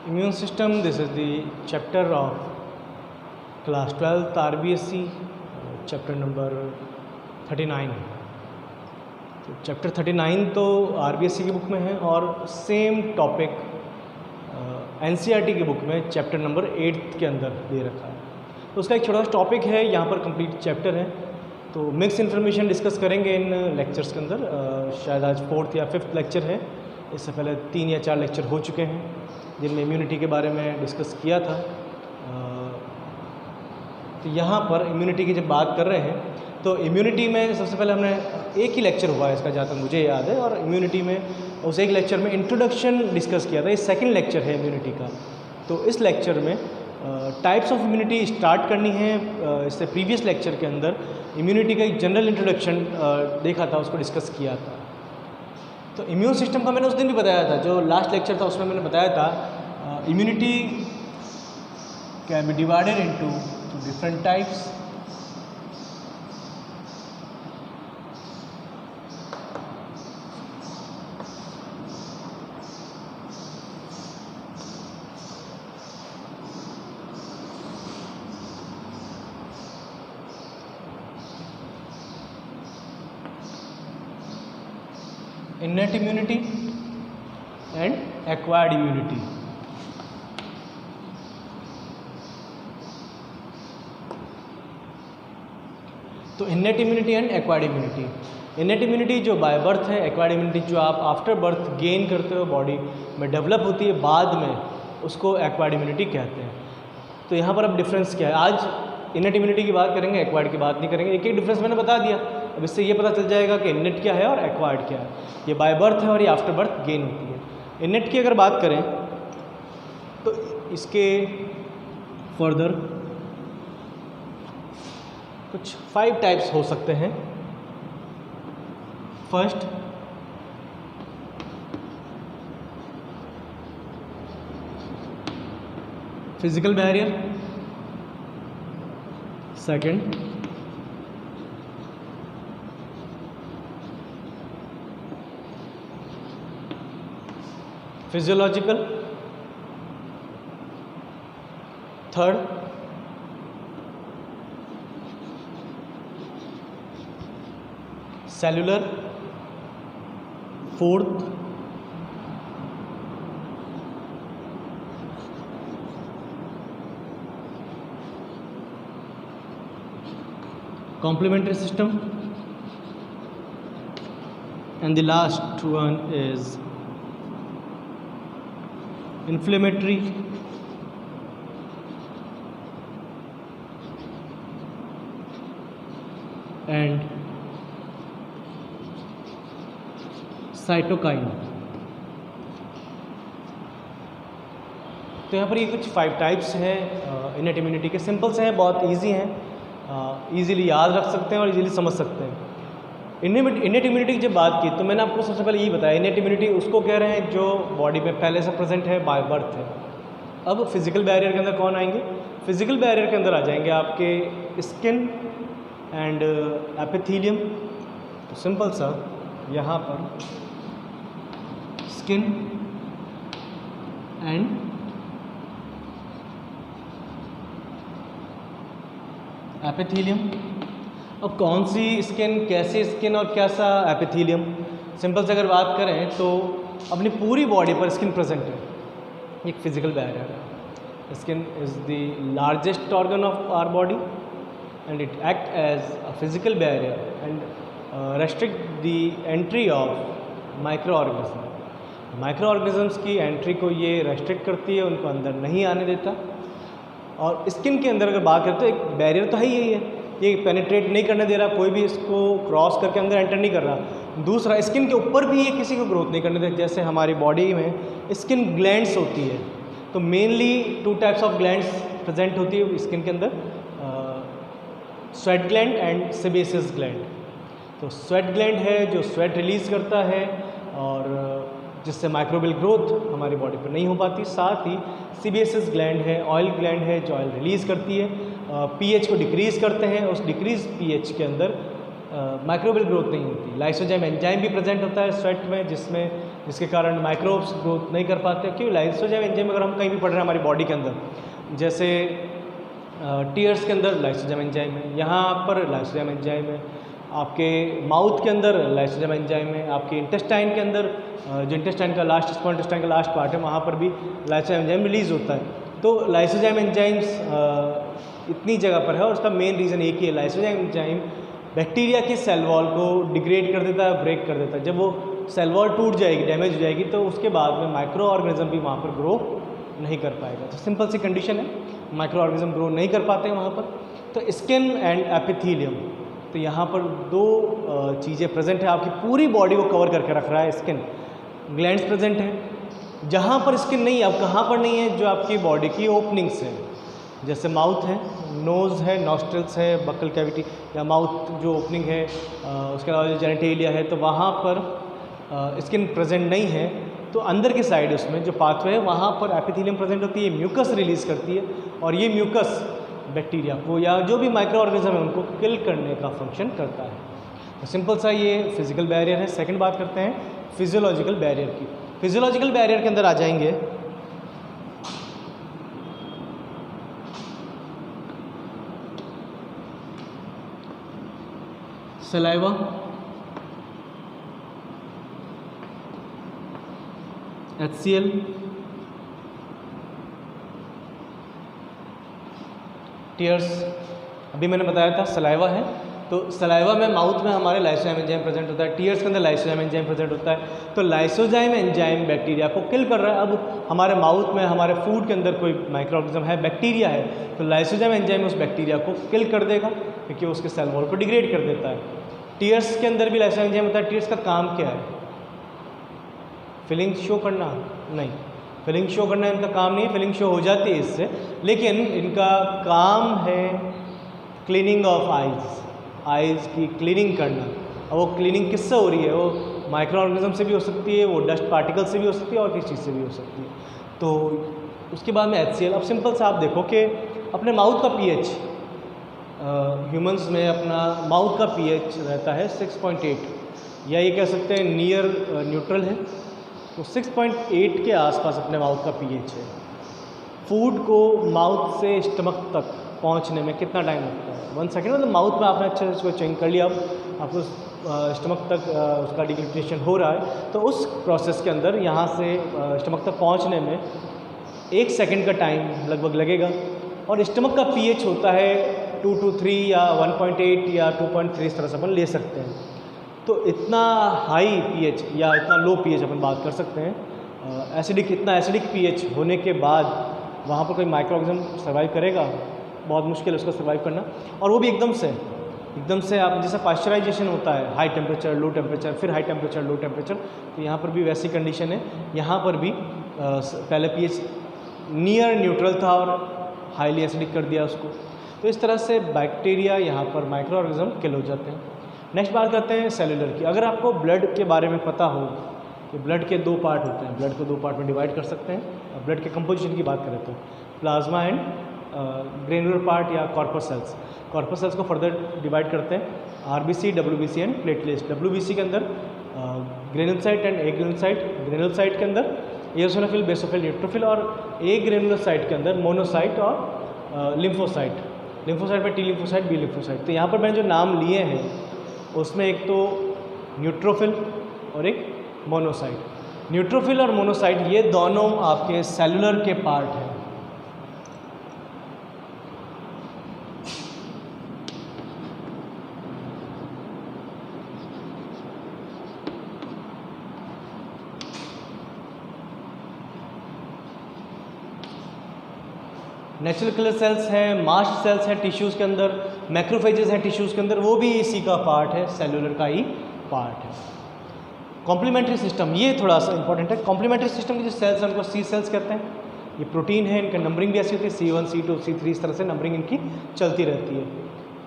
Immune system, this is the chapter of class 12th RBSc, chapter number 39 है। तो chapter 39 तो RBSc की book में है और सेम टॉपिक NCERT की बुक में चैप्टर नंबर 8 के अंदर दे रखा है। तो उसका एक छोटा सा टॉपिक है, यहाँ पर कंप्लीट चैप्टर है। तो मिक्स इन्फॉर्मेशन डिस्कस करेंगे इन लेक्चर्स के अंदर। शायद आज 4th या 5th लेक्चर है। इससे पहले 3 या 4 लेक्चर हो चुके हैं जिनमें इम्यूनिटी के बारे में डिस्कस किया था। तो यहाँ पर इम्यूनिटी की जब बात कर रहे हैं तो इम्यूनिटी में सबसे पहले हमने एक ही लेक्चर हुआ है इसका, जहाँ तक मुझे याद है, और इम्यूनिटी में उस एक लेक्चर में इंट्रोडक्शन डिस्कस किया था। ये सेकंड लेक्चर है इम्यूनिटी का। तो इस लेक्चर में टाइप्स ऑफ इम्यूनिटी स्टार्ट करनी है। इससे प्रीवियस लेक्चर के अंदर इम्यूनिटी का एक जनरल इंट्रोडक्शन देखा था, उसको डिस्कस किया था। तो इम्यून सिस्टम का मैंने उस दिन भी बताया था, जो लास्ट लेक्चर था उसमें मैंने बताया था immunity can be divided into different types. Innate immunity and acquired immunity। तो innate immunity and acquired immunity, innate immunity जो बाय बर्थ है, acquired immunity जो आप आफ्टर बर्थ गेन करते हो, बॉडी में डेवलप होती है बाद में, उसको acquired immunity कहते हैं। तो यहाँ पर अब डिफरेंस क्या है, आज innate immunity की बात करेंगे, acquired की बात नहीं करेंगे। एक एक डिफरेंस मैंने बता दिया। अब इससे ये पता चल जाएगा कि इनेट क्या है और एक्वायर्ड क्या है। ये बाय बर्थ है और ये आफ्टर बर्थ गेन होती है। इनेट की अगर बात करें तो इसके फर्दर कुछ 5 टाइप्स हो सकते हैं। First, physical barrier. Second, physiological. Third, cellular. Fourth, complementary system. And the last one is inflammatory and cytokine। तो यहाँ पर ये कुछ 5 टाइप्स हैं इनेट इम्यूनिटी के। सिंपल से हैं, बहुत इजी हैं, इजीली याद रख सकते हैं और इजीली समझ सकते हैं। इनेट इम्यूनिटी की जब बात की तो मैंने आपको सबसे पहले यही बताया, इनेट इम्यूनिटी उसको कह रहे हैं जो बॉडी में पहले से प्रेजेंट है, बाय बर्थ है। अब फिजिकल बैरियर के अंदर कौन आएंगे? फिजिकल बैरियर के अंदर आ जाएंगे आपके स्किन एंड एपिथेलियम। तो सिंपल सा यहाँ पर स्किन एंड एपिथेलियम। अब कौन सी स्किन, कैसे स्किन और कैसा एपिथेलियम? सिंपल से अगर बात करें तो अपनी पूरी बॉडी पर स्किन प्रेजेंट है, एक फिजिकल बैरियर है। Skin is the largest organ of our body and it act as a physical barrier and restrict the entry of microorganism. Microorganisms की एंट्री को ये रेस्ट्रिक्ट करती है, उनको अंदर नहीं आने देता। और स्किन के अंदर अगर बात करें तो एक बैरियर तो है ही है, ये पेनिट्रेट नहीं करने दे रहा, कोई भी इसको क्रॉस करके अंदर एंटर नहीं कर रहा। दूसरा, स्किन के ऊपर भी ये किसी को ग्रोथ नहीं करने देता। जैसे हमारी बॉडी में स्किन ग्लैंड्स होती है, तो mainly 2 types of glands present होती है स्किन के अंदर, sweat gland and sebaceous gland. तो स्वेट ग्लैंड है जो स्वेट रिलीज़ करता है और जिससे माइक्रोबियल ग्रोथ हमारी बॉडी पर नहीं हो पाती। साथ ही सेबेसियस ग्लैंड है, ऑयल ग्लैंड है जो ऑयल रिलीज़ करती है, पीएच को डिक्रीज़ करते हैं। उस डिक्रीज पीएच के अंदर माइक्रोबियल ग्रोथ नहीं होती। लाइसोजाइम एंजाइम भी प्रेजेंट होता है स्वेट में, जिसके कारण माइक्रोब्स ग्रोथ नहीं कर पाते। क्योंकि लाइसोजाइम एंजाइम अगर हम कहीं भी पढ़ रहे हैं हमारी बॉडी के अंदर, जैसे टीयर्स के अंदर लाइसोजाइम एंजाइम है, यहाँ पर लाइसोजाइम एंजाइम है, आपके माउथ के अंदर लाइसोजाइम एंजाइम है, आपके इंटेस्टाइन के अंदर जो इंटेस्टाइन का लास्ट स्मॉल इंटेस्टाइन का लास्ट पार्ट है वहाँ पर भी लाइसोजाइम एंजाइम रिलीज होता है। तो लाइसोजाइम एंजाइम्स इतनी जगह पर है और उसका मेन रीज़न एक ही है, लाइसोजाइम एंजाइम बैक्टीरिया की सेल वॉल को डिग्रेड कर देता है, ब्रेक कर देता है। जब वो सेल वॉल टूट जाएगी, डैमेज हो जाएगी, तो उसके बाद में माइक्रो ऑर्गेनिज्म भी वहाँ पर ग्रो नहीं कर पाएगा। तो सिंपल सी कंडीशन है, माइक्रो ऑर्गेनिज्म ग्रो नहीं कर पाते हैं वहाँ पर। तो स्किन एंड एपिथेलियम, तो यहाँ पर दो चीज़ें प्रेजेंट है, आपकी पूरी बॉडी को कवर करके रख रहा है। स्किन ग्लैंड्स प्रेजेंट है, जहाँ पर स्किन नहीं है, अब कहाँ पर नहीं है, जो आपकी बॉडी की ओपनिंग्स है, जैसे माउथ है, नोज़ है, नॉस्ट्रल्स है, बकल कैविटी या माउथ जो ओपनिंग है, उसके अलावा जो जेनिटेलिया है, तो वहाँ पर स्किन प्रेजेंट नहीं है। तो अंदर की साइड उसमें जो पाथवे है वहाँ पर एपिथेलियम प्रेजेंट होती है, म्यूकस रिलीज़ करती है, और ये म्यूकस बैक्टीरिया को या जो भी माइक्रो ऑर्गेनिज्म है उनको किल करने का फंक्शन करता है। तो सिंपल सा ये फिजिकल बैरियर है। सेकंड बात करते हैं फिजियोलॉजिकल बैरियर की। फिजियोलॉजिकल बैरियर के अंदर आ जाएंगे सलाइवा, HCl, टीयर्स। अभी मैंने बताया था सलाइवा है, तो सलाइवा में माउथ में हमारे लाइसोजाइम एंजाइम प्रेजेंट होता है, टीयर्स के अंदर लाइसोजाइम एंजाइम प्रेजेंट होता है। तो लाइसोजाइम एंजाइम बैक्टीरिया को किल कर रहा है। अब हमारे माउथ में हमारे फूड के अंदर कोई माइक्रो ऑर्गेनिज्म है, बैक्टीरिया है, तो लाइसोजाइम एंजाइम उस बैक्टीरिया को किल कर देगा, क्योंकि उसके सेल वॉल को डिग्रेड कर देता है। टीयर्स के अंदर भी लाइसोजाइम एंजाइम होता है। टीयर्स का काम क्या है? फीलिंग शो करना नहीं, फीलिंग शो करना इनका काम नहीं है, फीलिंग शो हो जाती है इससे, लेकिन इनका काम है क्लीनिंग ऑफ आइज़ की क्लीनिंग करना। और वो क्लीनिंग किससे हो रही है? वो माइक्रो ऑर्गेनिज्म से भी हो सकती है, वो डस्ट पार्टिकल से भी हो सकती है, और किस चीज़ से भी हो सकती है। तो उसके बाद में HCl। अब सिंपल सा आप देखो कि अपने माउथ का pH, ह्यूमंस में अपना माउथ का pH रहता है 6.8, या ये कह सकते हैं नियर न्यूट्रल है। तो 6.8 के आसपास अपने माउथ का pH है। फूड को माउथ से स्टमक तक पहुंचने में कितना टाइम लगता है? 1 सेकेंड। मतलब माउथ में आपने अच्छे से उसको चेंज कर लिया, अब आपको स्टमक तक उसका डिग्रेडेशन हो रहा है, तो उस प्रोसेस के अंदर यहाँ से स्टमक तक पहुँचने में 1 सेकेंड का टाइम लगभग लगेगा। और स्टमक का pH होता है 2 to 3 या 1.8 या 2.3, इस तरह से अपन ले सकते हैं। तो इतना हाई pH या इतना लो pH अपन बात कर सकते हैं। एसिडिक, इतना एसिडिक pH होने के बाद वहाँ पर कोई माइक्रो ऑर्गेनिज्म सर्वाइव करेगा? बहुत मुश्किल है उसका सर्वाइव करना। और वो भी एकदम से आप जैसे पाश्चराइजेशन होता है, हाई टेम्परेचर लो टेम्परेचर, फिर हाई टेम्परेचर लो टेम्परेचर, तो यहाँ पर भी वैसी कंडीशन है। यहाँ पर भी पहले pH नियर न्यूट्रल था और हाईली एसिडिक कर दिया उसको। तो इस तरह से बैक्टीरिया यहाँ पर माइक्रो ऑर्गेनिज्म किल हो जाते हैं। नेक्स्ट बात करते हैं सेलुलर की। अगर आपको ब्लड के बारे में पता हो कि ब्लड के 2 पार्ट होते हैं, ब्लड को 2 पार्ट में डिवाइड कर सकते हैं। ब्लड के कंपोजिशन की बात करें तो प्लाज्मा एंड ग्रेनुलर पार्ट या कॉर्पस सेल्स। कॉर्पस सेल्स को फर्दर डिवाइड करते हैं RBC, WBC and platelets. WBC के अंदर ग्रेनुलोसाइट एंड एग्रेनुलोसाइट। ग्रेनुलोसाइट के अंदर एओसिनोफिल, बेसोफिल, न्यूट्रोफिल, और एग्रेनुलोसाइट के अंदर मोनोसाइट और लिम्फोसाइट। लिम्फोसाइट में T लिम्फोसाइट, B लिम्फोसाइट। तो यहाँ पर मैंने जो नाम लिए हैं उसमें एक तो न्यूट्रोफिल और एक मोनोसाइट। न्यूट्रोफिल और मोनोसाइट ये दोनों आपके सेलुलर के पार्ट हैं। नेचुरल किलर सेल्स हैं, मास्ट सेल्स हैं टिश्यूज़ के अंदर, मैक्रोफेजेस हैं टिश्यूज़ के अंदर, वो भी इसी का पार्ट है, सेलुलर का ही पार्ट है। कॉम्प्लीमेंट्री सिस्टम, ये थोड़ा सा इंपॉर्टेंट है। कॉम्प्लीमेंट्री सिस्टम के जो सेल्स हैं उनको C सेल्स कहते हैं। ये प्रोटीन है, इनका नंबरिंग भी ऐसी होती है, C1, C2, C3, इस तरह से नंबरिंग इनकी चलती रहती है।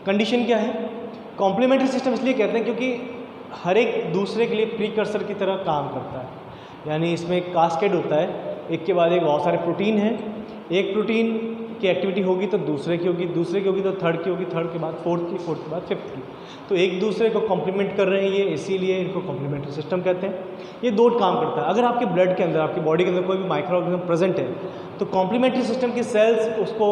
कंडीशन क्या है? कॉम्प्लीमेंट्री सिस्टम इसलिए कहते हैं क्योंकि हर एक दूसरे के लिए प्रीकर्सर की तरह काम करता है। यानी इसमें एक कास्केड होता है, एक के बाद एक बहुत सारे प्रोटीन हैं। एक प्रोटीन की एक्टिविटी होगी तो दूसरे की होगी, दूसरे की होगी तो थर्ड की होगी, थर्ड के बाद फोर्थ की, फोर्थ के बाद फिफ्थ की। तो एक दूसरे को कॉम्प्लीमेंट कर रहे हैं ये, इसीलिए इनको कॉम्प्लीमेंट्री सिस्टम कहते हैं। ये दो काम करता है। अगर आपके ब्लड के अंदर, आपकी बॉडी के अंदर कोई भी माइक्रो ऑर्गेनिज्म प्रेजेंट है तो कॉम्प्लीमेंट्री सिस्टम की सेल्स उसको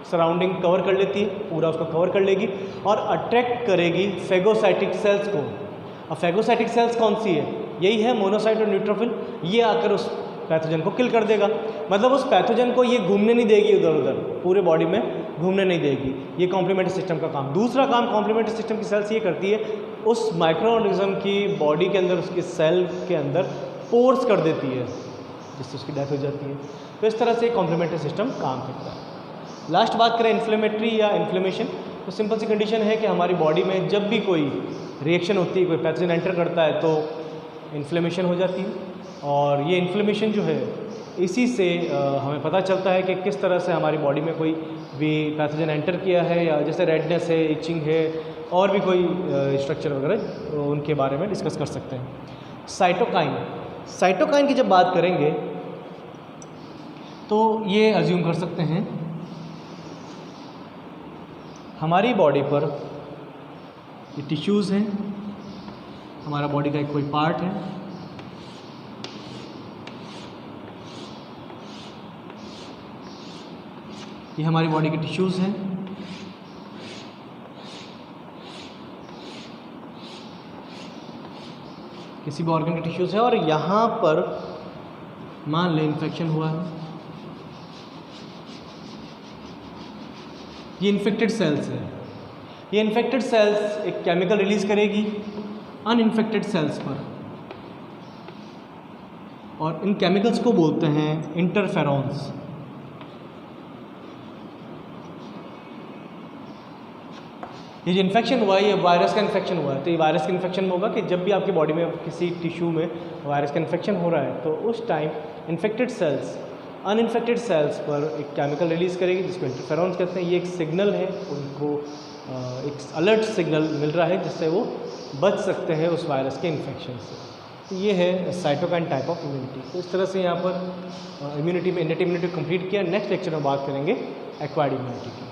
सराउंडिंग कवर कर लेती है, पूरा उसको कवर कर लेगी और अट्रैक्ट करेगी फेगोसाइटिक सेल्स को। अब फेगोसाइटिक सेल्स कौन सी है? यही है मोनोसाइट और न्यूट्रोफिल। ये आकर उस पैथोजन को किल कर देगा। मतलब उस पैथोजन को ये घूमने नहीं देगी उधर उधर, पूरे बॉडी में घूमने नहीं देगी। ये कॉम्प्लीमेंट्री सिस्टम का काम। दूसरा काम कॉम्प्लीमेंट्री सिस्टम की सेल्स ये करती है, उस माइक्रो ऑर्गेनिज्म की बॉडी के अंदर, उसके सेल के अंदर पोर्स कर देती है, जिससे उसकी डेथ हो जाती है। तो इस तरह से कॉम्प्लीमेंट्री सिस्टम काम करता है। लास्ट बात करें इन्फ्लेमेटरी या इन्फ्लेमेशन, तो सिंपल सी कंडीशन है कि हमारी बॉडी में जब भी कोई रिएक्शन होती है, कोई पैथोजन एंटर करता है तो इन्फ्लेमेशन हो जाती है। और ये इन्फ्लेमेशन जो है, इसी से हमें पता चलता है कि किस तरह से हमारी बॉडी में कोई भी पैथोजन एंटर किया है, या जैसे रेडनेस है, इचिंग है, और भी कोई स्ट्रक्चर वगैरह उनके बारे में डिस्कस कर सकते हैं। साइटोकाइन, साइटोकाइन की जब बात करेंगे तो ये अज्यूम कर सकते हैं हमारी बॉडी पर ये टिश्यूज़ हैं, हमारा बॉडी का एक कोई पार्ट है, ये हमारी बॉडी के टिश्यूज़ हैं। किसी भी ऑर्गन के टिश्यूज़ है और यहाँ पर मान लें इन्फेक्शन हुआ है, ये इन्फेक्टेड सेल्स है। ये इन्फेक्टेड सेल्स एक केमिकल रिलीज करेगी अनइन्फेक्टेड सेल्स पर, और इन केमिकल्स को बोलते हैं इंटरफेरॉन्स। ये जो इन्फेक्शन हुआ है, ये वायरस का इन्फेक्शन हुआ है। तो ये वायरस का इन्फेक्शन होगा कि जब भी आपकी बॉडी में किसी टिश्यू में वायरस का इन्फेक्शन हो रहा है तो उस time infected cells uninfected cells पर एक केमिकल रिलीज़ करेगी जिसको इंटरफेरॉन्स कहते हैं। ये एक सिग्नल है, उनको एक अलर्ट सिग्नल मिल रहा है जिससे वो बच सकते हैं उस वायरस के इन्फेक्शन से। तो ये है साइटोकाइन टाइप ऑफ इम्यूनिटी। तो इस तरह से यहाँ पर इम्यूनिटी में इनेट इम्यूनिटी कंप्लीट किया। नेक्स्ट लेक्चर में बात करेंगे एक्वायर्ड इम्यूनिटी की।